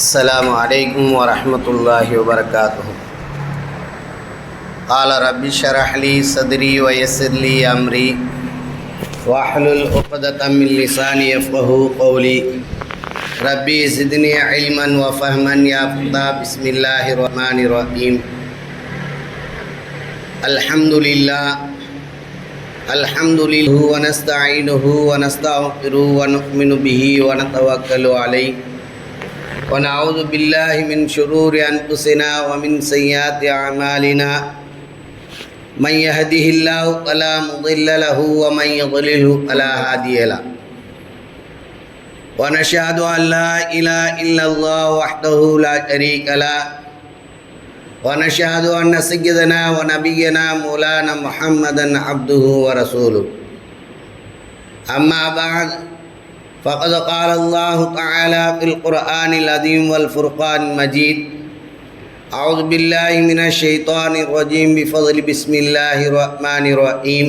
السلام عليكم ورحمة الله وبركاته. قال رب اشرح لي صدري ويسر لي أمري واحلل عقدة من لساني يفقهوا قولي. ربي زدني علما وفهما يا فتى. بسم الله الرحمن الرحيم. الحمد لله ونستعينه ونستغفره ونؤمن به ونتوكل عليه ونعوذ بالله من شرور أنفسنا ومن سيئات أعمالنا. من يهده الله فلا مضل له ومن يضلله فلا هادي له. ونشهد أن لا إله إلا الله وحده لا شريك له ونشهد أن سيدنا ونبينا مولانا محمدا عبده ورسوله. أما بعد فقد قال الله تعالى في القرآن العظيم والفرقان المجيد: أعوذ بالله من الشيطان الرجيم بفضل بسم الله الرحمن الرحيم.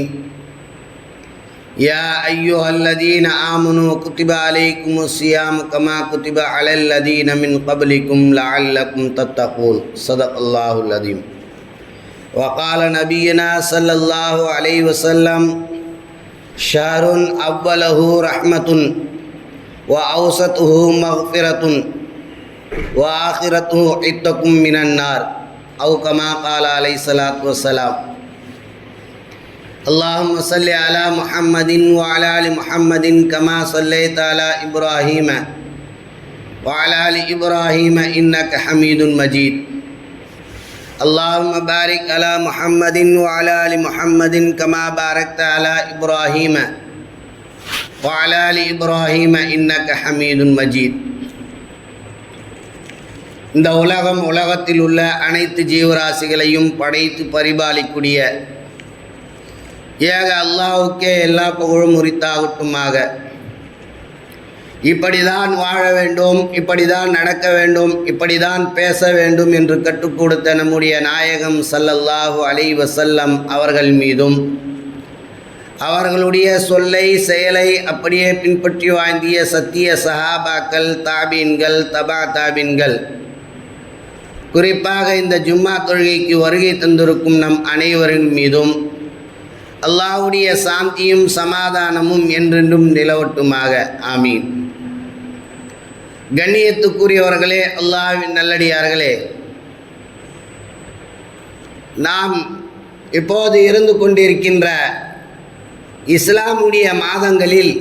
يا أيها الذين آمنوا كتب عليكم الصيام كما كتب على الذين من قبلكم لعلكم تتقون. صدق الله العظيم. وقال نبينا صلى الله عليه وسلم: شهر أوله رحمة وأوسطه مغفرة وآخرته عتق من النار، أو كما قال عليه الصلاة والسلام. اللهم صل على محمد وعلى آل محمد كما صليت على إبراهيم وعلى آل إبراهيم إنك حميد مجيد. اللهم بارك على محمد وعلى آل محمد كما باركت على إبراهيم وعلى آل إبراهيم إنك حميد مجيد. இந்த உலகத்தில் உள்ள அனைத்து ஜீவராசிகளையும் படைத்து பரிபாலிக்கூடிய ஏக அல்லாஹ்வுக்கே எல்லா புகழும் உரித்தாகட்டுமாக. இப்படிதான் வாழ வேண்டும், இப்படிதான் நடக்க வேண்டும், இப்படிதான் பேச வேண்டும் என்று கற்றுக் கொடுத்த நம்முடைய நாயகம் ஸல்லல்லாஹு அலைஹி வஸல்லம் அவர்கள் மீதும் அவர்களுடைய சொல்லை செயலை அப்படியே பின்பற்றி வாழ்ந்திய சத்திய சஹாபாக்கள், தாபீன்கள், தபா தாபீன்கள், குறிப்பாக இந்த ஜும்மா தொழுகைக்கு வருகை தந்திருக்கும் நம் அனைவரின் மீதும் அல்லாஹ்வுடைய சாந்தியும் சமாதானமும் என்றென்றும் நிலவட்டுமாக. ஆமீன். கண்ணியத்துக்குரியவர்களே, அல்லாஹ்வின் நல்லடியார்களே, நாம் இப்போது இருந்து கொண்டிருக்கின்ற இஸ்லாமுடைய மாதங்களில்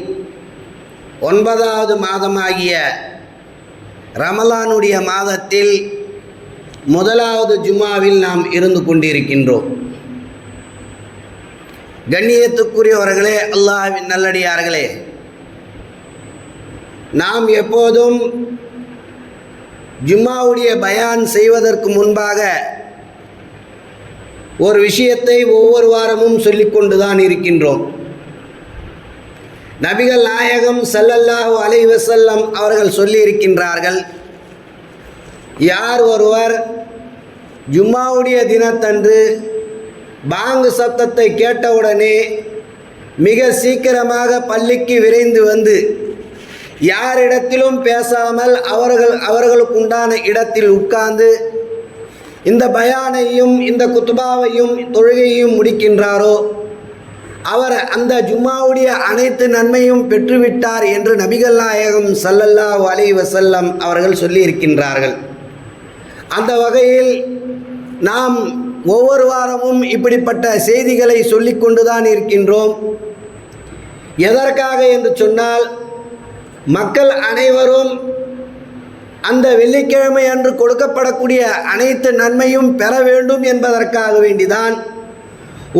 9வது மாதமாகிய ரமலானுடைய மாதத்தில் 1வது ஜும்மாவில் நாம் இருந்து கொண்டிருக்கின்றோம். கண்ணியத்துக்குரியவர்களே, அல்லாஹ்வின் நல்லடியார்களே, நாம் எப்போதும் ஜும்மாவுடைய பயான் செய்வதற்கு முன்பாக ஒரு விஷயத்தை ஒவ்வொரு வாரமும் சொல்லிக்கொண்டுதான் இருக்கின்றோம். நபிகள் நாயகம் ஸல்லல்லாஹு அலைஹி வஸல்லம் அவர்கள் சொல்லியிருக்கின்றார்கள்: யார் ஒருவர் ஜும்மாவுடைய தினத்தன்று பாங்கு சத்தத்தை கேட்டவுடனே மிக சீக்கிரமாக பள்ளிக்கு விரைந்து வந்து யாரிடத்திலும் பேசாமல் அவர்களுக்குண்டான இடத்தில் உட்கார்ந்து இந்த பயானையும் இந்த குத்துபாவையும் தொழுகையும் முடிக்கின்றாரோ அவர் அந்த ஜும்மாவுடைய அனைத்து நன்மையும் பெற்றுவிட்டார் என்று நபிகள் நாயகம் ஸல்லல்லாஹு அலைஹி வஸல்லம் அவர்கள் சொல்லியிருக்கின்றார்கள். அந்த வகையில் நாம் ஒவ்வொரு வாரமும் இப்படிப்பட்ட செய்திகளை சொல்லிக்கொண்டுதான் இருக்கின்றோம். எதற்காக என்று சொன்னால், மக்கள் அனைவரும் அந்த வெள்ளிக்கிழமை அன்று கொடுக்கப்படக்கூடிய அனைத்து நன்மையும் பெற வேண்டும் என்பதற்காக வேண்டிதான்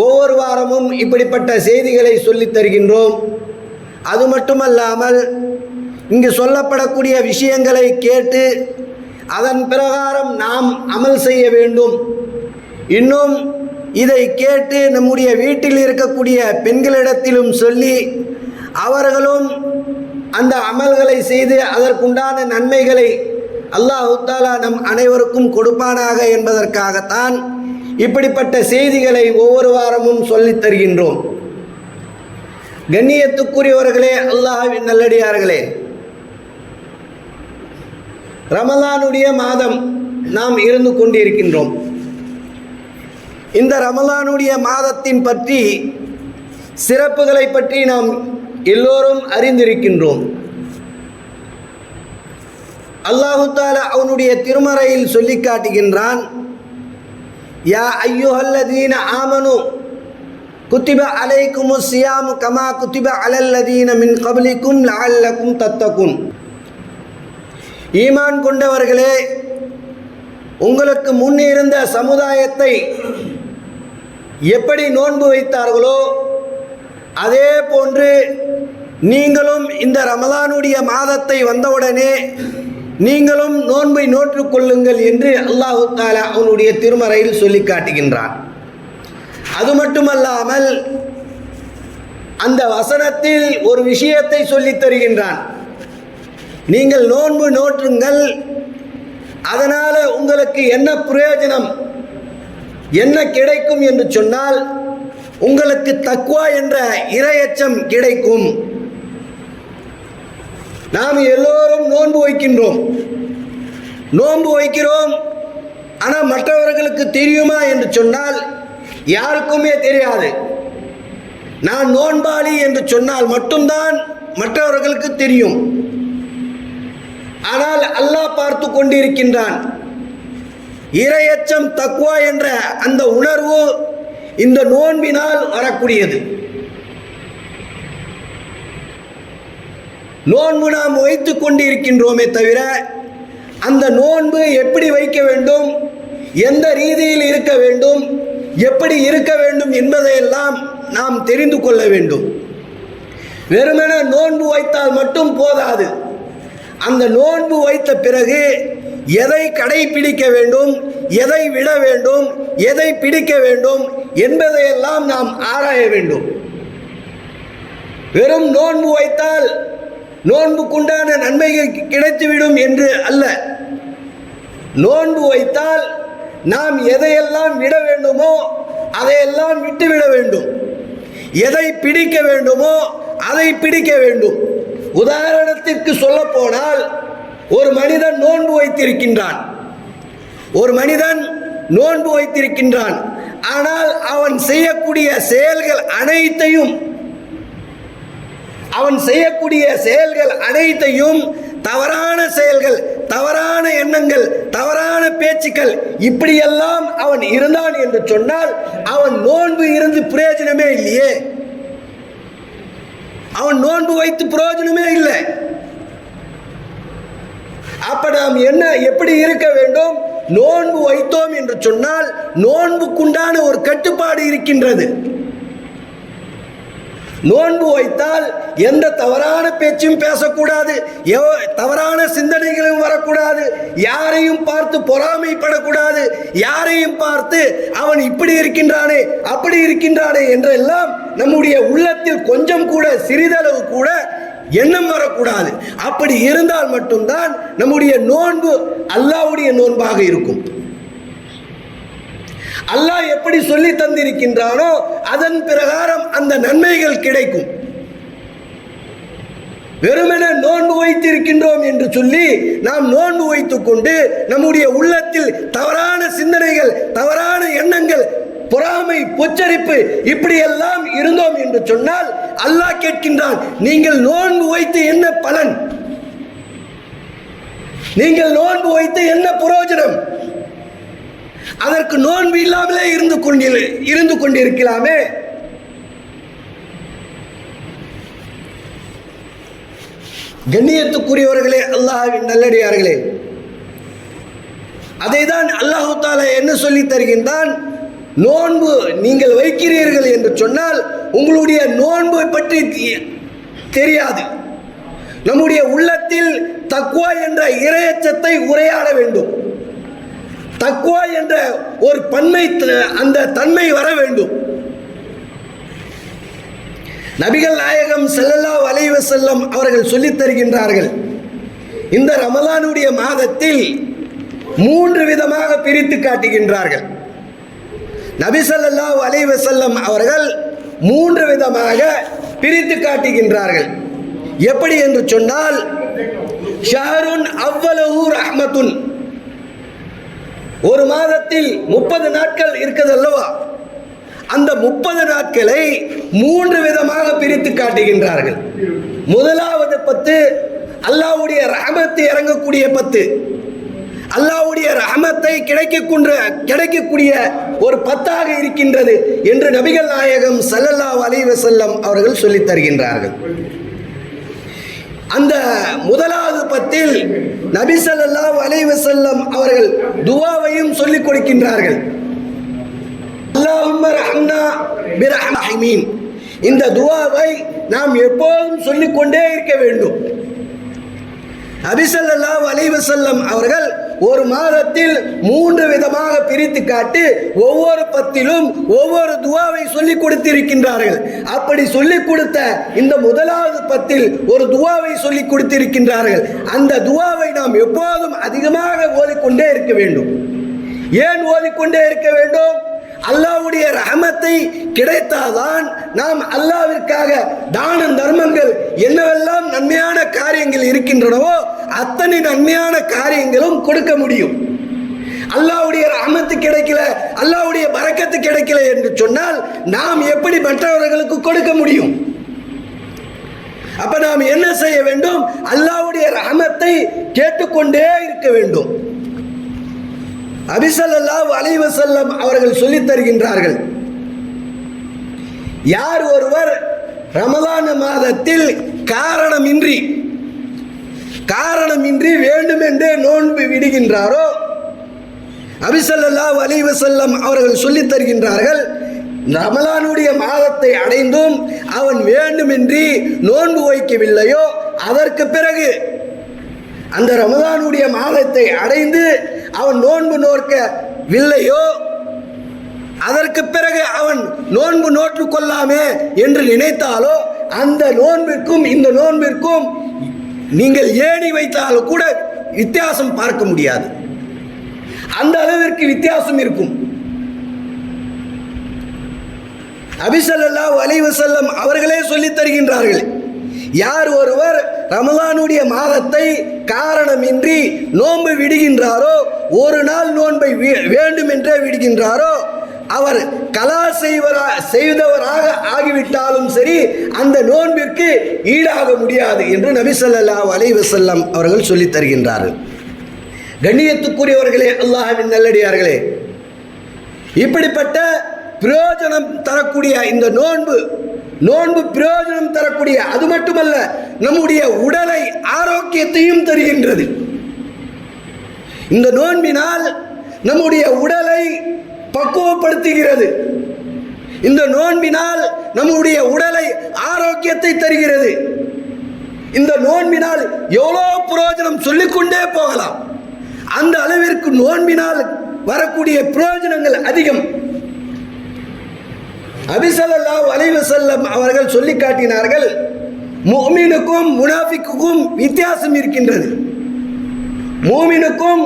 ஒவ்வொரு வாரமும் இப்படிப்பட்ட செய்திகளை சொல்லித் தருகின்றோம். அது மட்டுமல்லாமல் இங்கு சொல்லப்படக்கூடிய விஷயங்களை கேட்டு அதன் பிரகாரம் நாம் அமல் செய்ய வேண்டும். இன்னும் இதை கேட்டு நம்முடைய வீட்டில் இருக்கக்கூடிய பெண்களிடத்திலும் சொல்லி அவர்களும் அந்த அமல்களை செய்து அதற்குண்டான நன்மைகளை அல்லாஹ் தஆலா நம் அனைவருக்கும் கொடுப்பானாக என்பதற்காகத்தான் இப்படிப்பட்ட செய்திகளை ஒவ்வொரு வாரமும் சொல்லித் தருகின்றோம். கண்ணியத்துக்குரியவர்களே, அல்லாஹ்வின் நல்லடியார்களே, ரமலானுடைய மாதம் நாம் இருந்து கொண்டிருக்கின்றோம். இந்த ரமலானுடைய மாதத்தின் பற்றி சிறப்புகளை பற்றி நாம் எல்லோரும் அறிந்திருக்கின்றோம். அல்லாஹு தஆலா அவனுடைய திருமறையில் சொல்லி காட்டுகின்றான், யா அய்யுஹல்லதீன ஆமனு குத்திப அலைக்குமுஸ் ஸியாமு கமா குத்திப அலல்லதீன மின் கப்லிக்கும் லஅல்லக்கும் தத்தகுன். ஈமான் கொண்டவர்களே, உங்களுக்கு முன்னிருந்த சமுதாயத்தை எப்படி நோன்பு வைத்தார்களோ அதே போன்று நீங்களும் இந்த ரமலானுடைய மாதத்தை வந்தவுடனே நீங்களும் நோன்பை நோற்றுக்கொள்ளுங்கள் என்று அல்லாஹு தஆலா அவனுடைய திருமறையில் சொல்லி காட்டுகின்றான். அது மட்டுமல்லாமல் அந்த வசனத்தில் ஒரு விஷயத்தை சொல்லித் தருகின்றான். நீங்கள் நோன்பு நோற்றுங்கள், அதனால் உங்களுக்கு என்ன பிரயோஜனம், என்ன கிடைக்கும் என்று சொன்னால் உங்களுக்கு தக்வா என்ற இறையச்சம் கிடைக்கும். நாம் எல்லோரும் நோன்பு வைக்கின்றோம், நோன்பு வைக்கிறோம், ஆனால் மற்றவர்களுக்கு தெரியுமா என்று சொன்னால் யாருக்குமே தெரியாது. நான் நோன்பாளி என்று சொன்னால் மட்டும்தான் மற்றவர்களுக்கு தெரியும். ஆனால் அல்லாஹ் பார்த்து கொண்டிருக்கின்றான். இறையச்சம் தக்வா என்ற அந்த உணர்வு இந்த நோன்பினால் வரக்கூடியது. நோன்பு நாம் வைத்து கொண்டிருக்கின்றோமே தவிர அந்த நோன்பு எப்படி வைக்க வேண்டும், எந்த ரீதியில் இருக்க வேண்டும், எப்படி இருக்க வேண்டும் என்பதையெல்லாம் நாம் தெரிந்து கொள்ள வேண்டும். வெறுமனே நோன்பு வைத்தால் மட்டும் போதாது. அந்த நோன்பு வைத்த பிறகு எதை கடைபிடிக்க வேண்டும், எதை விட வேண்டும், எதை பிடிக்க வேண்டும் என்பதையெல்லாம் நாம் ஆராய வேண்டும். வெறும் நோன்பு வைத்தால் நோன்புக்குண்டான நன்மைகள் கிடைத்துவிடும் என்று அல்ல. நோன்பு வைத்தால் நாம் எதையெல்லாம் விட வேண்டுமோ அதையெல்லாம் விட்டுவிட வேண்டும், எதை பிடிக்க வேண்டுமோ அதை பிடிக்க வேண்டும். உதாரணத்திற்கு சொல்ல போனால், ஒரு மனிதன் நோன்பு வைத்திருக்கின்றான், ஒரு மனிதன் நோன்பு வைத்திருக்கின்றான். ஆனால் அவன் செய்யக்கூடிய செயல்கள் அனைத்தையும் தவறான செயல்கள், தவறான எண்ணங்கள், தவறான பேச்சுக்கள், இப்படியெல்லாம் அவன் இருந்தான் என்று சொன்னால் அவன் நோன்பு இருந்து பிரயோஜனமே இல்லையே. அவன் நோன்பு வைத்து பிரயோஜனமே இல்லை. அப்ப நாம் எப்படி இருக்க வேண்டும்? நோன்பு வைத்தோம் என்று சொன்னால் நோன்புக்குண்டான ஒரு கட்டுப்பாடு இருக்கின்றது. நோன்பு வைத்தால் எந்த தவறான பேச்சும் பேசக்கூடாது, தவறான சிந்தனைகளும் வரக்கூடாது, யாரையும் பார்த்து பொறாமைப்படக்கூடாது, யாரையும் பார்த்து அவன் இப்படி இருக்கின்றானே அப்படி இருக்கின்றானே என்றெல்லாம் நம்முடைய உள்ளத்தில் கொஞ்சம் கூட சிறிதளவு கூட எண்ணம் வரக்கூடாது. அப்படி இருந்தால் மட்டும்தான் நம்முடைய நோன்பு அல்லாஹ்வுடைய நோன்பாக இருக்கும். அல்லாஹ் எப்படி சொல்லி தந்திருக்கின்றானோ அதன் பிரகாரம் அந்த நன்மைகள் கிடைக்கும். வெறுமனே நோன்பு வைத்திருக்கின்றோம் என்று சொல்லி நாம் நோன்பு வைத்துக் கொண்டு நம்முடைய உள்ளத்தில் தவறான சிந்தனைகள், தவறான எண்ணங்கள், பொறாமை, பொச்சரிப்பு இப்படியெல்லாம் இருந்தோம் என்று சொன்னால் அல்லாஹ் கேட்கின்றான், நீங்கள் நோன்பு வைத்து என்ன பலன், நீங்கள் நோன்பு வைத்து என்ன பிரயோஜனம்? அதற்கு நோன்பு இல்லாமலே இருந்து கொண்டிருக்கலாமே. கண்ணியத்துக்குரியவர்களே, அல்லாஹ்வின் நல்லடியார்களே, அதைதான் அல்லாஹ் தஆலா என்ன சொல்லி தருகின்றான்? நோன்பு நீங்கள் வைக்கிறீர்கள் என்று சொன்னால் உங்களுடைய நோன்பை பற்றி தெரியாது. நம்முடைய உள்ளத்தில் தக்வா என்ற இறையச்சத்தை உரையாட வேண்டும். தக்வா என்ற ஒரு பன்மை, அந்த தன்மை வர வேண்டும். நபிகள் நாயகம் ஸல்லல்லாஹு அலைஹி வஸல்லம் அவர்கள் சொல்லித் தருகின்றார்கள், இந்த ரமலானுடைய மாதத்தில் 3 விதமாக பிரித்து காட்டுகின்றார்கள். நபி ஸல்லல்லாஹு அலைஹி வஸல்லம் அவர்கள் 3 விதமாக பிரித்து காட்டுகின்றார்கள். எப்படி என்று சொன்னால், ஷஹருன் அவ்வலஹு ரஹ்மத்துன். ஒரு மாதத்தில் 30 நாட்கள் இருக்குது அல்லவா, அந்த 30 நாட்களை 3 விதமாக பிரித்து காட்டுகின்றார்கள். முதலாவது 10 அல்லாஹ்வுடைய ரஹமத்து இறங்கக்கூடிய 10, அல்லாஹ்வுடைய ரஹமத்தை கிடைக்கக்கூடிய ஒரு 10ஆக இருக்கின்றது என்று நபிகள் நாயகம் ஸல்லல்லாஹு அலைஹி வஸல்லம் அவர்கள் சொல்லித் தருகின்றார்கள். அந்த முதலாவது 10இல் நபி ஸல்லல்லாஹு அலைஹி வஸல்லம் அவர்கள் துஆவையும் சொல்லிக் கொடுக்கின்றார்கள். அல்லாஹும்ம ரஹ்மனா பிரஹ்மஹீம். இந்த துஆவை நாம் எப்போதும் சொல்லிக்கொண்டே இருக்க வேண்டும். நபி ஸல்லல்லாஹு அலைஹி வஸல்லம் அவர்கள் ஒரு மாதத்தில் 3 விதமாக பிரித்து காட்டி ஒவ்வொரு 10இலும் ஒவ்வொரு துஆவை சொல்லிக் கொடுத்திருக்கின்றார்கள். அப்படி சொல்லிக் கொடுத்த இந்த முதலாவது 10இல் ஒரு துஆவை சொல்லிக் கொடுத்திருக்கின்றார்கள். அந்த துஆவை நாம் எப்போதும் அதிகமாக ஓதிக்கொண்டே இருக்க வேண்டும். ஏன் ஓதிக்கொண்டே இருக்க வேண்டும்? அல்லாஹ்வுடைய ரஹமத்தை கிடைத்தால்தான் நாம் அல்லாஹ்விற்காக தான தர்மங்கள் என்னவெல்லாம் நன்மையான காரியங்கள் இருக்கின்றனவோ அத்தனை நன்மையான காரியங்களும் கொடுக்க முடியும். அல்லாஹ்வுடைய ரஹமத்து கிடைக்கல, அல்லாஹ்வுடைய பரக்கத்து கிடைக்கல என்று சொன்னால் நாம் எப்படி மற்றவர்களுக்கு கொடுக்க முடியும்? அப்ப நாம் என்ன செய்ய வேண்டும்? அல்லாஹ்வுடைய ரஹமத்தை கேட்டுக்கொண்டே இருக்க வேண்டும். நபி ஸல்லல்லாஹு அலைஹி வஸல்லம் அவர்கள் சொல்லித் தருகின்றார்கள், யார் ஒருவர் ரமலான் மாதத்தில் காரணமின்றி வேண்டுமென்றே நோன்பு விடுகின்றாரோ, நபி ஸல்லல்லாஹு அலைஹி வஸல்லம் அவர்கள் சொல்லித் தருகின்றார்கள், ரமலானுடைய மாதத்தை அடைந்தும் அவன் வேண்டுமென்றி நோன்பு வைக்கவில்லையோ, அதற்கு பிறகு அந்த ரமலானுடைய மாதத்தை அடைந்து அவன் நோன்பு நோக்கவில்லையோ, அதற்கு பிறகு அவன் நோன்பு நோற்று கொள்ளாமே என்று நினைத்தாலோ, அந்த நோன்பிற்கும் இந்த நோன்பிற்கும் நீங்கள் ஏணி வைத்தாலும் கூட வித்தியாசம் பார்க்க முடியாது. அந்த அளவிற்கு வித்தியாசம் இருக்கும். நபி ஸல்லல்லாஹு அலைஹி வஸல்லம் அவர்களே சொல்லித் தருகின்றார்கள், யார் ஒருவர் ரமலானுடைய மாதத்தை காரணமின்றி நோன்பு விடுகின்றாரோ, ஒரு நாள் நோன்பை வேண்டுமென்றே விடுகின்றாரோ, அவர் கலா செய்தவராக ஆகிவிட்டாலும் சரி அந்த நோன்பிற்கு ஈடாக முடியாது என்று நபி ஸல்லல்லாஹு அலைஹி வஸல்லம் அவர்கள் சொல்லித் தருகின்றார்கள். கண்ணியத்துக்குரியவர்களே, அல்லாஹ்வின் நல்லடியார்களே, இப்படிப்பட்ட பிரயோஜனம் தரக்கூடிய இந்த நோன்பு பிரயோஜனம் தரக்கூடிய, அது மட்டுமல்ல நம்முடைய உடலை ஆரோக்கியத்தையும் தருகின்றது. இந்த நோன்பினால் நம்முடைய உடலை பக்குவப்படுத்துகிறது. இந்த நோன்பினால் நம்முடைய உடலை ஆரோக்கியத்தை தருகிறது. இந்த நோன்பினால் எவ்வளோ பிரயோஜனம் சொல்லிக்கொண்டே போகலாம். அந்த அளவிற்கு நோன்பினால் வரக்கூடிய பிரயோஜனங்கள் அதிகம். நபி ஸல்லல்லாஹு அலைஹி வஸல்லம் அவர்கள் சொல்லி காட்டினார்கள், முஃமினுக்கும் முனாஃபிக்குக்கும் வித்தியாசம் இருக்கின்றது. முஃமினுக்கும்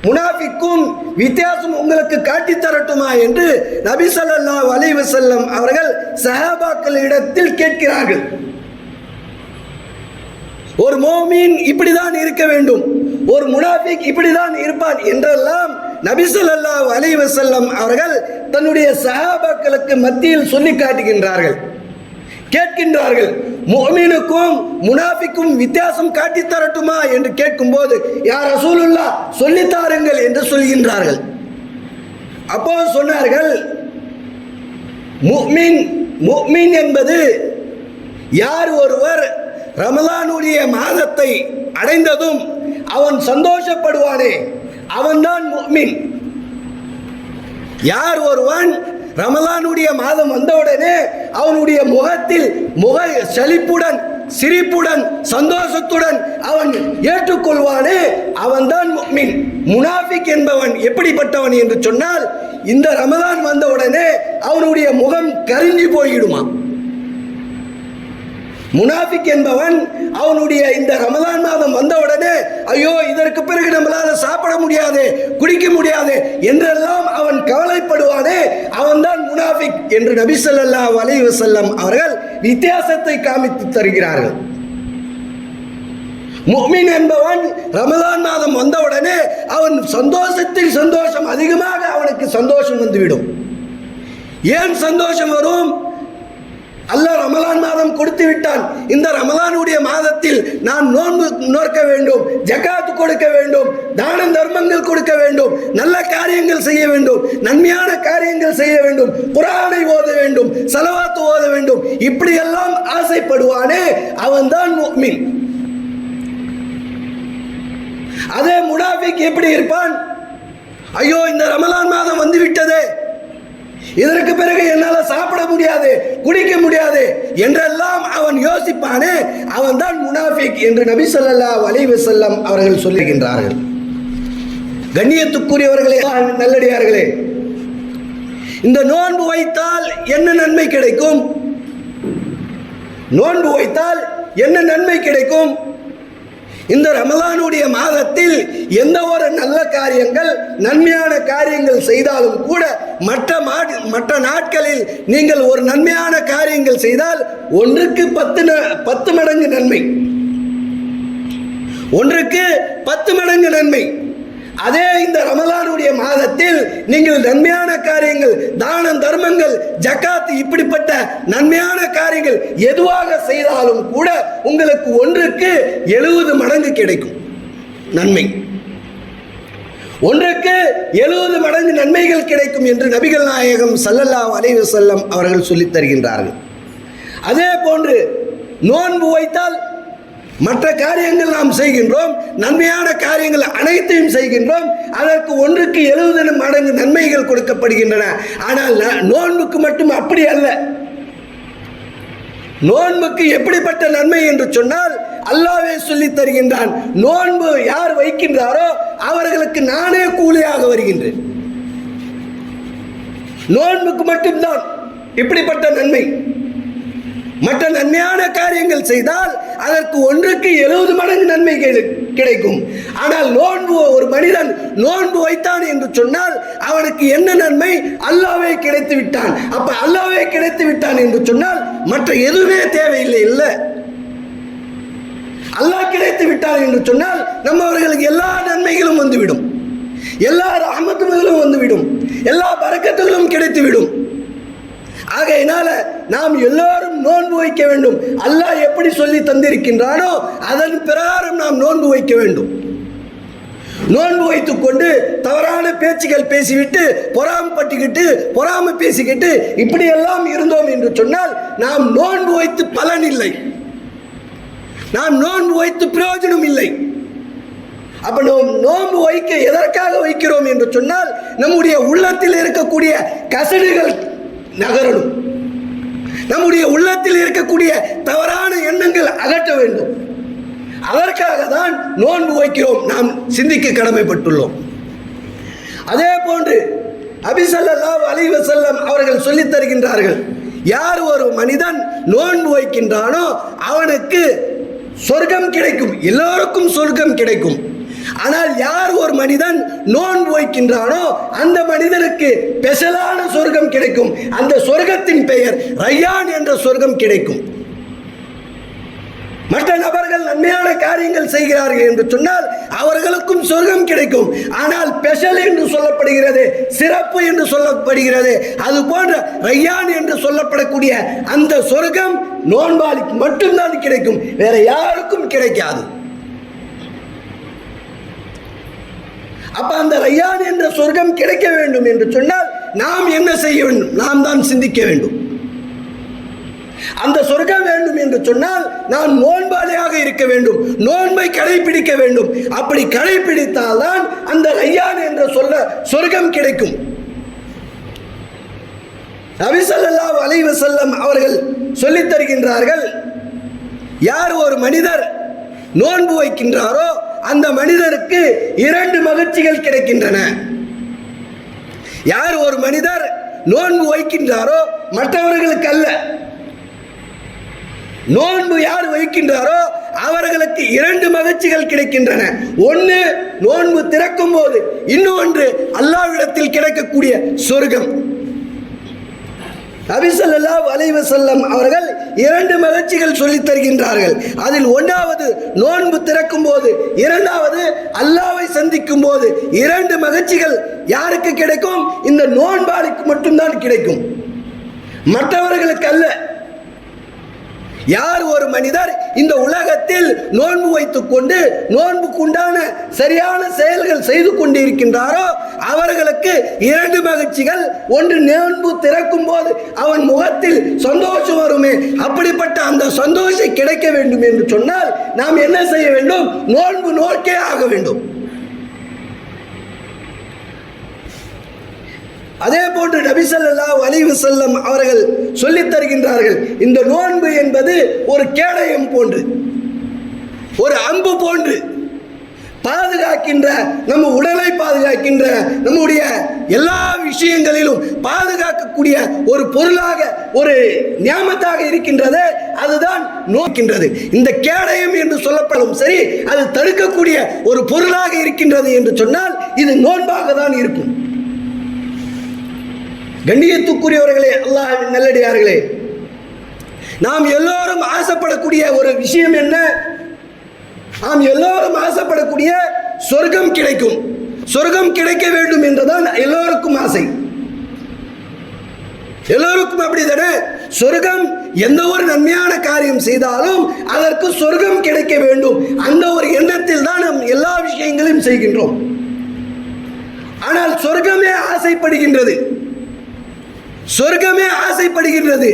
முனாஃபிக்கும் வித்தியாசம் உங்களுக்கு காட்டி தரட்டுமா என்று நபி ஸல்லல்லாஹு அலைஹி வஸல்லம் அவர்கள் சஹாபாக்களிடத்தில் கேட்கிறார்கள். ஒரு முஃமின் இப்படிதான் இருக்க வேண்டும், ஒரு முனாஃபிக் இப்படிதான் இருப்பான் என்றெல்லாம் நபி ஸல்லல்லாஹு அலைஹி வஸல்லம் அவர்கள் தன்னுடைய சஹாபாக்களுக்கு மத்தியில் சொல்லி காட்டுகின்றார்கள். கேட்கின்றார்கள், முஃமினுக்கும் முனாஃபிக்கும் வித்தியாசம் காட்டி தரட்டுமா என்று கேட்கும்போது, யா ரசூலுல்லாஹ் சொல்லித்தாருங்கள் என்று சொல்கின்றார்கள். அப்போ சொன்னார்கள், முஃமின் என்பது யார் ஒருவர் ரமலானுடைய மாதத்தை அடைந்ததும் அவன் சந்தோஷப்படுவானே அவன்தான் முஃமின். யார் ஒருவன் ரமலானுடைய மாதம் வந்தவுடனே அவனுடைய முகத்தில் செழிப்புடன் சிரிப்புடன் சந்தோஷத்துடன் அவன் ஏற்றுக்கொள்வானே அவன்தான் முஃமின். முனாஃபிக் என்பவன் எப்படிப்பட்டவன் என்று சொன்னால், இந்த ரமலான் வந்தவுடனே அவனுடைய முகம் கரிஞ்சி போய்விடுமா. முனாஃபிக் என்பவன் அவனுடைய இந்த ரமலான் மாதம் வந்தவுடனே, ஐயோ இதற்கு பிறகு நம்மளால சாப்பிட முடியாது, குடிக்க முடியாது என்றெல்லாம் அவன் கவலைப்படுவானே அவன்தான் முனாஃபிக் என்று நபி ஸல்லல்லாஹு அலைஹி வஸல்லம் அவர்கள் வித்தியாசத்தை காமித்து தருகிறார்கள். முஃமின் என்பவன் ரமலான் மாதம் வந்தவுடனே அவன் சந்தோஷத்தில் சந்தோஷம் அதிகமாக அவனுக்கு சந்தோஷம் வந்துவிடும். ஏன் சந்தோஷம் வரும்? அல்லாஹ் ரமலான் மாதம் கொடுத்து விட்டான். இந்த ரமலானுடைய மாதத்தில் நான் நோன்பு நோக்க வேண்டும், ஜகாத் கொடுக்க வேண்டும், தான தர்மங்கள் கொடுக்க வேண்டும், நல்ல காரியங்கள் செய்ய வேண்டும், நன்மையான காரியங்கள் செய்ய வேண்டும், குர்ஆனை ஓத வேண்டும், ஸலவாத் ஓத வேண்டும், இப்படியெல்லாம் ஆசைப்படுவானே அவன்தான் முஃமின். அதே முனாஃபிக் எப்படி இருப்பான்? ஐயோ, இந்த ரமலான் மாதம் வந்து விட்டதே, இதற்கு பிறகு என்னால் சாப்பிட முடியாது, குடிக்க முடியாது என்றெல்லாம் அவன் யோசிப்பானே, அவன் தான் முனாஃபிக் என்று நபி ஸல்லல்லாஹு அலைஹி வஸல்லம் அவர்கள் சொல்லுகின்றார்கள். கண்ணியத்துக்குரியவர்களே, நல்லடியார்களே, இந்த நோன்பு வைத்தால் என்ன நன்மை கிடைக்கும்? நோன்பு வைத்தால் என்ன நன்மை கிடைக்கும்? இந்த ரமலானுடைய மாதத்தில் எந்த ஒரு நல்ல காரியங்கள், நன்மையான காரியங்கள் செய்தாலும் கூட மற்ற நாட்களில் நீங்கள் ஒரு நன்மையான காரியங்கள் செய்தால் ஒன்றுக்கு 10 மடங்கு நன்மை, ஒன்றுக்கு 10 மடங்கு நன்மை. அதே இந்த ரமலானுடைய மாதத்தில் நீங்கள் நன்மையான காரியங்கள், தான தர்மங்கள், ஜகாத், இப்படிப்பட்ட நன்மையான காரியங்கள் எதுவாக செய்தாலும் கூட உங்களுக்கு ஒன்றுக்கு 70 மடங்கு கிடைக்கும் நன்மை. ஒன்றுக்கு 70 மடங்கு நன்மைகள் கிடைக்கும் என்று நபிகள் நாயகம் ஸல்லல்லாஹு அலைஹி வஸல்லம் அவர்கள் சொல்லித் தருகின்றார்கள். அதே போன்று நோன்பு வைத்தால் மற்ற காரியங்கள் நாம் செய்கின்றோம், நன்மையான காரியங்கள் அனைத்தையும் செய்கின்றோம், அதற்கு ஒன்றுக்கு 70 மடங்கு நன்மைகள் கொடுக்கப்படுகின்றன. ஆனால் நோன்புக்கு மட்டும் அப்படி அல்ல. நோன்புக்கு எப்படிப்பட்ட நன்மை என்று சொன்னால் அல்லாஹ்வே சொல்லித் தருகின்றான், நோன்பு யார் வைக்கின்றாரோ அவர்களுக்கு நானே கூலியாக வருகின்றேன். நோன்புக்கு மட்டும்தான் இப்படிப்பட்ட நன்மை. மற்ற நன்மையான காரியங்கள் செய்தால் அதற்கு ஒன்றுக்கு 70 மடங்கு நன்மை கிடைக்கும். ஆனால் நோன்பு, ஒரு மனிதன் நோன்பு வைத்தான் என்று சொன்னால் அவனுக்கு என்ன நன்மை? அல்லாஹ்வே கிடைத்து விட்டான். அப்ப அல்லாஹ்வே கிடைத்து விட்டான் என்று சொன்னால் மற்ற எதுவுமே தேவையில்லை. இல்லை, அல்லாஹ் கிடைத்து விட்டான் என்று சொன்னால் நம்மவர்களுக்கு எல்லா நன்மைகளும் வந்துவிடும், எல்லா ரஹ்மத்துகளும் வந்துவிடும், எல்லா பரக்கத்துகளும் கிடைத்துவிடும். ஆகையினால நாம் எல்லோரும் நோன்பு வைக்க வேண்டும். அல்லாஹ் எப்படி சொல்லி தந்திருக்கின்றானோ அதன் பிரகாரம் நாம் நோன்பு வைக்க வேண்டும். நோன்பு வைத்துக் கொண்டு தவறான பேச்சுகள் பேசிவிட்டு, பொறாமை பேசிக்கிட்டு இப்படியெல்லாம் இருந்தோம் என்று சொன்னால் நாம் நோன்பு வைத்து பலன் இல்லை, நாம் நோன்பு வைத்து பிரயோஜனம் இல்லை. அப்ப நோன்பு வைக்க எதற்காக வைக்கிறோம் என்று சொன்னால் நம்முடைய உள்ளத்தில் இருக்கக்கூடிய கசடுகள் நகரணும், நம்முடைய உள்ளத்தில் இருக்கக்கூடிய தவறான எண்ணங்கள் அகற்ற வேண்டும். அதற்காக தான் நோன்பு வைக்கிறோம், நாம் சிந்திக்க கடமைப்பட்டுள்ளோம். அதே போன்று நபி ஸல்லல்லாஹு அலைஹி வஸல்லம் அவர்கள் சொல்லித் தருகின்றார்கள், யார் ஒரு மனிதன் நோன்பு வைக்கின்றானோ அவனுக்கு சொர்க்கம் கிடைக்கும், எல்லோருக்கும் சொர்க்கம் கிடைக்கும். ஆனால் யார் ஒரு மனிதன் நோன்பு வைக்கின்றானோ அந்த மனிதனுக்கு ஸ்பெஷலான சொர்க்கம் கிடைக்கும். அந்த சொர்க்கத்தின் பெயர் ரய்யான் என்ற சொர்க்கம் கிடைக்கும். மற்ற நபர்கள் நன்மையான காரியங்கள் செய்கிறார்கள் என்று சொன்னால் அவர்களுக்கும் சொர்க்கம் கிடைக்கும். ஆனால் ஸ்பெஷல் என்று சொல்லப்படுகிறது, சிறப்பு என்று சொல்லப்படுகிறது, அது போன்ற ரய்யான் என்று சொல்லப்படக்கூடிய அந்த சொர்க்கம் நோன்பாளிக்கு மட்டும்தான் கிடைக்கும், வேற யாருக்கும் கிடைக்காது. அப்ப அந்த ரய்யான் என்ற சொர்க்கம் கிடைக்க வேண்டும் என்று சொன்னால் நாம் என்ன செய்ய வேண்டும்? நாம் தான் சிந்திக்க வேண்டும். அந்த சொர்க்கம் வேண்டும் என்று சொன்னால் நாம் நோன்பாளியாக இருக்க வேண்டும், நோன்பை கடைபிடிக்க வேண்டும். அப்படி கடைபிடித்தால் தான் அந்த ரய்யான் என்ற சொர்க்கம் கிடைக்கும். நபி ஸல்லல்லாஹு அலைஹி வஸல்லம் அவர்கள் சொல்லித் தருகின்றார்கள், யார் ஒரு மனிதர் நோன்பு வைக்கின்றாரோ அந்த மனிதருக்கு 2 மகிழ்ச்சிகள் கிடைக்கின்றன. யார் ஒரு மனிதர் நோன்பு வைக்கின்றாரோ, மற்றவர்களுக்கு அல்ல, நோன்பு யார் வைக்கின்றாரோ அவர்களுக்கு 2 மகிழ்ச்சிகள் கிடைக்கின்றன. ஒன்று நோன்பு திறக்கும் போது, இன்னொன்று அல்லாஹ்விடத்தில் கிடைக்கக்கூடிய சொர்க்கம். நபி ஸல்லல்லாஹு அலைஹி வஸல்லம் அவர்கள் 2 மகிழ்ச்சிகள் சொல்லித் தருகின்றார்கள். அதில் ஒன்றாவது நோன்பு திறக்கும் போது, இரண்டாவது அல்லாஹ்வை சந்திக்கும் போது. 2 மகிழ்ச்சிகள் யாருக்கு கிடைக்கும்? இந்த நோன்பாளிக்கு மட்டும்தான் கிடைக்கும், மற்றவர்களுக்கு அல்ல. யார் ஒரு மனிதர் இந்த உலகத்தில் நோன்பு வைத்துக் கொண்டு நோன்புக்குண்டான சரியான செயல்கள் செய்து கொண்டிருக்கின்றாரோ அவர்களுக்கு 2 மகிழ்ச்சிகள். ஒன்று, நோன்பு திறக்கும் போது அவன் முகத்தில் சந்தோஷம் வருமே, அப்படிப்பட்ட அந்த சந்தோஷம் கிடைக்க வேண்டும் என்று சொன்னால் நாம் என்ன செய்ய வேண்டும்? நோன்பு நோக்கே ஆக வேண்டும். அதே போன்று நபி ஸல்லல்லாஹு அலைஹி வஸல்லம் அவர்கள் சொல்லித் தருகின்றார்கள், இந்த நோன்பு என்பது ஒரு கேடயம் போன்று, ஒரு அம்பு போன்று பாதுகாக்கின்ற, நம்ம உடலை பாதுகாக்கின்ற, நம்முடைய எல்லா விஷயங்களிலும் பாதுகாக்கக்கூடிய ஒரு பொருளாக, ஒரு நியாமத்தாக இருக்கின்றது. அதுதான் நோக்கின்றது. இந்த கேடயம் என்று சொல்லப்படும் சரி, அது தடுக்கக்கூடிய ஒரு பொருளாக இருக்கின்றது என்று சொன்னால் இது நோன்பாக தான் இருக்கும். கண்ணியத்துக்குரியவர்களே, அல்லாஹ்வின் நல்லடியார்களே, நாம் எல்லோரும் ஆசைப்படக்கூடிய ஒரு விஷயம் என்ன? நாம் எல்லோரும் ஆசைப்படக்கூடிய சொர்க்கம் கிடைக்கும், சொர்க்கம் கிடைக்க வேண்டும் என்றுதான் எல்லோருக்கும் ஆசை. எல்லோருக்கும் அப்படிதானே? சொர்க்கம், எந்த ஒரு நன்மையான காரியம் செய்தாலும் அதற்கு சொர்க்கம் கிடைக்க வேண்டும், அந்த ஒரு எண்ணத்தில் தான் நாம் எல்லா விஷயங்களையும் செய்கின்றோம். ஆனால் சொர்க்கமே ஆசைப்படுகின்றது, சொர்க்கமே ஆசைப்படுகின்றது.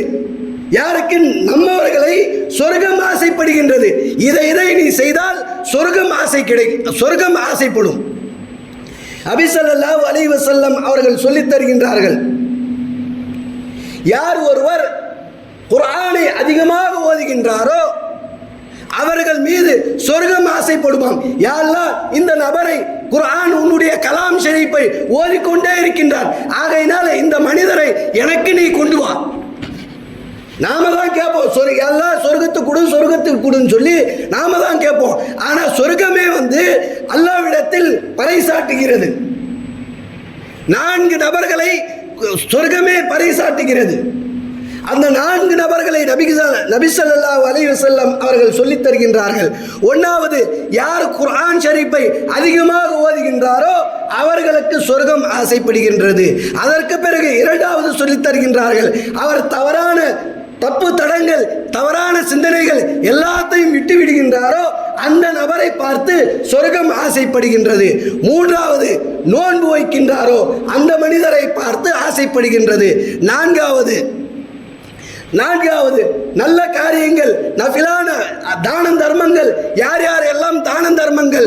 யாருக்கு? நம்மவர்களை சொர்க்கம் ஆசைப்படுகின்றது. இதை நீ செய்தால் சொர்க்கம் ஆசை கிடைக்கும், சொர்க்கம் ஆசைப்படும். நபி ஸல்லல்லாஹு அலைஹி வஸல்லம் அவர்கள் சொல்லித் தருகின்றார்கள், யார் ஒருவர் குர்ஆனை அதிகமாக ஓதுகின்றாரோ அவர்கள் மீது சொர்க்கம் ஆசைப்படுமாம். யா அல்லாஹ், இந்த நபரை குர்ஆன் உன்னுடைய கலாம் ஷரீஃபை ஓதிக்கொண்டே இருக்கின்றார், ஆகையினால இந்த மனிதரை எனக்கு நீ கொண்டு வா. நாம தான் கேட்போம், எல்லாம் சொர்க்கத்துக்கு கொடுன்னு சொல்லி நாம தான் கேட்போம். ஆனால் சொர்க்கமே அல்லாஹ்விடத்தில் பறைசாட்டுகிறது. 4 நபர்களை சொர்க்கமே பறைசாட்டுகிறது. அந்த 4 நபர்களை நபி ஸல்லல்லாஹு அலைஹி வஸல்லம் அவர்கள் சொல்லித் தருகின்றார்கள். ஒன்றாவது, யார் குர்ஆன் ஷரீஃபை அதிகமாக ஓதுகின்றாரோ அவர்களுக்கு சொர்க்கம் ஆசைப்படுகின்றது. அதற்கு பிறகு இரண்டாவது சொல்லித் தருகின்றார்கள், அவர் தவறான தப்பு தடங்கள், தவறான சிந்தனைகள் எல்லாத்தையும் விட்டு விடுகின்றாரோ அந்த நபரை பார்த்து சொர்க்கம் ஆசைப்படுகின்றது. மூன்றாவது, நோன்பு வைக்கின்றாரோ அந்த மனிதரை பார்த்து ஆசைப்படுகின்றது. நான்காவது, நல்ல காரியங்கள், நஃபிலான தான தர்மங்கள், யார் யாரெல்லாம் தான தர்மங்கள்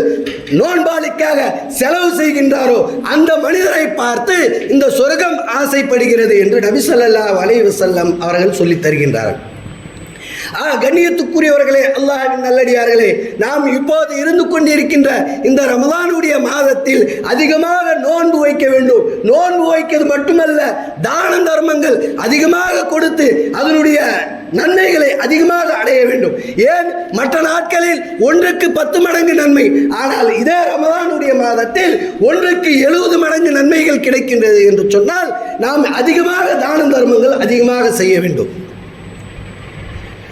நோன்பாளிக்காக செலவு செய்கின்றாரோ அந்த மனிதரை பார்த்து இந்த சொர்க்கம் ஆசைப்படுகிறது என்று நபி ஸல்லல்லாஹு அலைஹி வஸல்லம் அவர்கள் சொல்லித் தருகின்றார்கள். கண்ணியத்துக்குரியவர்களே, அல்லாஹ்வின் நல்லடியார்களே, நாம் இப்போது இருந்து கொண்டிருக்கின்ற இந்த ரமலானுடைய மாதத்தில் அதிகமாக நோன்பு வைக்க வேண்டும். நோன்பு வைக்கிறது மட்டுமல்ல, தான தர்மங்கள் அதிகமாக கொடுத்து அதனுடைய நன்மைகளை அதிகமாக அடைய வேண்டும். ஏன், மற்ற நாட்களில் 1க்கு 10 மடங்கு நன்மை, ஆனால் இதே ரமலானுடைய மாதத்தில் 1க்கு 70 மடங்கு நன்மைகள் கிடைக்கின்றது என்று சொன்னால் நாம் அதிகமாக தான தர்மங்கள் அதிகமாக செய்ய வேண்டும்.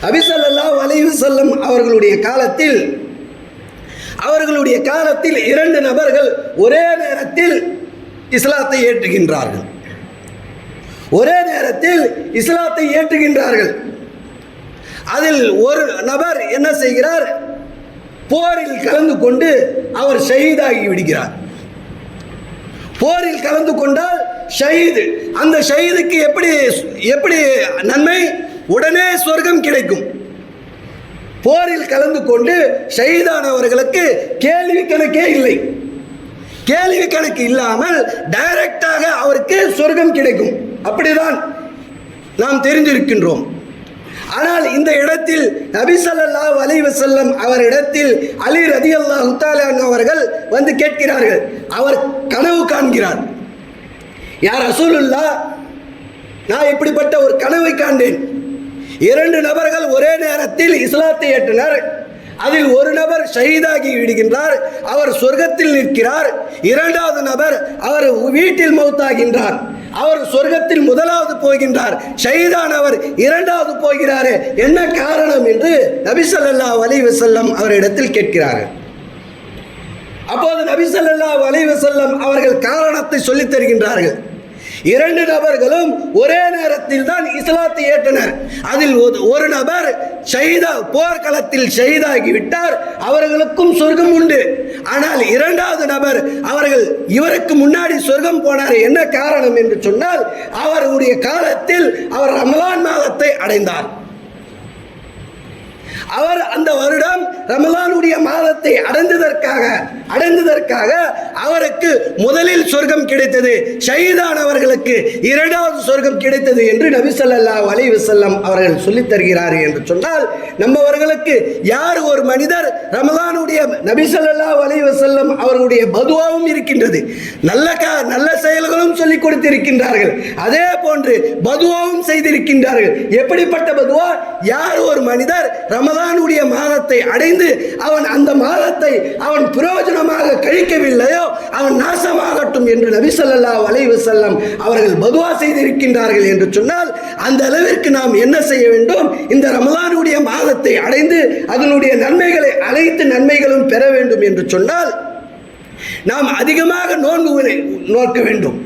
நபி ஸல்லல்லாஹு அலைஹி வஸல்லம் அவர்களுடைய காலத்தில் 2 நபர்கள் ஒரே நேரத்தில் இஸ்லாத்தை ஏற்றுகின்றார்கள். அதில் ஒரு நபர் என்ன செய்கிறார்? போரில் கலந்து கொண்டு அவர் ஷஹீதாகி விடுகிறார். போரில் கலந்து கொண்டால் ஷஹீது, அந்த ஷஹீதுக்கு எப்படி நன்மை? உடனே சொர்க்கம் கிடைக்கும். போரில் கலந்து கொண்டு ஷஹீதானவர்களுக்கு கேள்வி கணக்கே இல்லை. கேள்வி கணக்கு இல்லாமல் டைரக்டாக அவருக்கு சொர்க்கம் கிடைக்கும். அப்படிதான் நாம் தெரிந்திருக்கின்றோம். ஆனால் இந்த இடத்தில் நபி ஸல்லல்லாஹு அலைஹி வஸல்லம் அவரிடத்தில் அலி ரலியல்லாஹு தஆலா அவர்கள் கேட்கிறார்கள். அவர் கனவு காண்கிறார். யா ரசூலுல்லாஹ், நான் இப்படிப்பட்ட ஒரு கனவை காண்டேன். 2 நபர்கள் ஒரே நேரத்தில் இஸ்லாத்தை ஏற்றனர். அதில் ஒரு நபர் ஷஹீதாகி விடுகின்றார், அவர் சொர்க்கத்தில் நிற்கிறார். 2வது நபர் அவர் வீட்டில் மௌத்தாகின்றார். அவர் சொர்க்கத்தில் முதலாவது போகின்றார், ஷஹீதானவர் இரண்டாவது போகிறாரே, என்ன காரணம் என்று நபி ஸல்லல்லாஹு அலைஹி வஸல்லம் அவரிடத்தில் கேட்கிறார்கள். அப்போது நபி ஸல்லல்லாஹு அலைஹி வஸல்லம் அவர்கள் காரணத்தை சொல்லித் தருகின்றார்கள். இரண்டு நபர்களும் ஒரே நேரத்தில் தான் இஸ்லாத்தை ஏற்றனர். அதில் ஒரு நபர் போர்க்களத்தில் ஷஹீதாகிவிட்டார், அவர்களுக்கும் சொர்க்கம் உண்டு. ஆனால் இரண்டாவது நபர் இவருக்கு முன்னாடி சொர்க்கம் போனார். என்ன காரணம் என்று சொன்னால், அவருடைய காலத்தில் அவர் ரமலான் மாதத்தை அடைந்தார். அவர் அந்த வருடம் ரமலானுடைய மாதத்தை அடைந்ததற்காக அவருக்கு முதலில் சொர்க்கம் கிடைத்தது, ஷஹீதானவர்களுக்கு இரண்டாவது சொர்க்கம் கிடைத்தது என்று நபி ஸல்லல்லாஹு அலைஹி வஸல்லம் அவர்கள் சொல்லித் தருகிறார்கள். என்று சொன்னால், நம்மவர்களுக்கு யார் ஒரு மனிதர் ரமலானுடைய நபி ஸல்லல்லாஹு அலைஹி வஸல்லம் அவர்களுடைய பதுவாவும் இருக்கின்றது, நல்ல செயல்களும் சொல்லிக் கொடுத்திருக்கின்றார்கள், அதே போன்று பதுவாவும் செய்திருக்கின்றார்கள். எப்படிப்பட்ட பதுவா? யார் ஒரு மனிதர் ரமலானுடைய மாதத்தை அடைந்து அவன் அந்த மாதத்தை அவன் பிரயோஜனமாக கழிக்கவில்லையோ அவன் நாசமாகட்டும் என்று நபி ஸல்லல்லாஹு அலைஹி வஸல்லம் அவர்கள் பதுவா செய்திருக்கின்றார்கள். என்று சொன்னால், அந்த அளவிற்கு நாம் என்ன செய்ய வேண்டும்? இந்த ரமலானுடைய மாதத்தை அடைந்து அதனுடைய நன்மைகளை அனைத்து நன்மைகளும் பெற வேண்டும். என்று சொன்னால், நாம் அதிகமாக நோன்பு நோக்க வேண்டும்.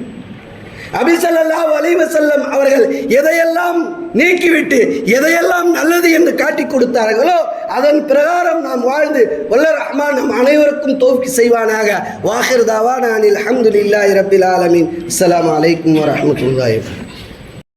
நபி ஸல்லல்லாஹு அலைஹி வஸல்லம் அவர்கள் எதையெல்லாம் நீக்கிவிட்டு எதையெல்லாம் நல்லது என்று காட்டிக் கொடுத்தார்களோ அதன் பிரகாரம் நாம் வாழ்ந்து வல்ல ரஹ்மான் நம் அனைவருக்கும் தௌஃபீக் செய்வானாக. வாஹிர் தாவானா அனில் ஹம்துலில்லாஹி ரப்பில் ஆலமீன். அஸ்ஸலாமு அலைக்கும் வரஹ்மத்துல்லாஹி.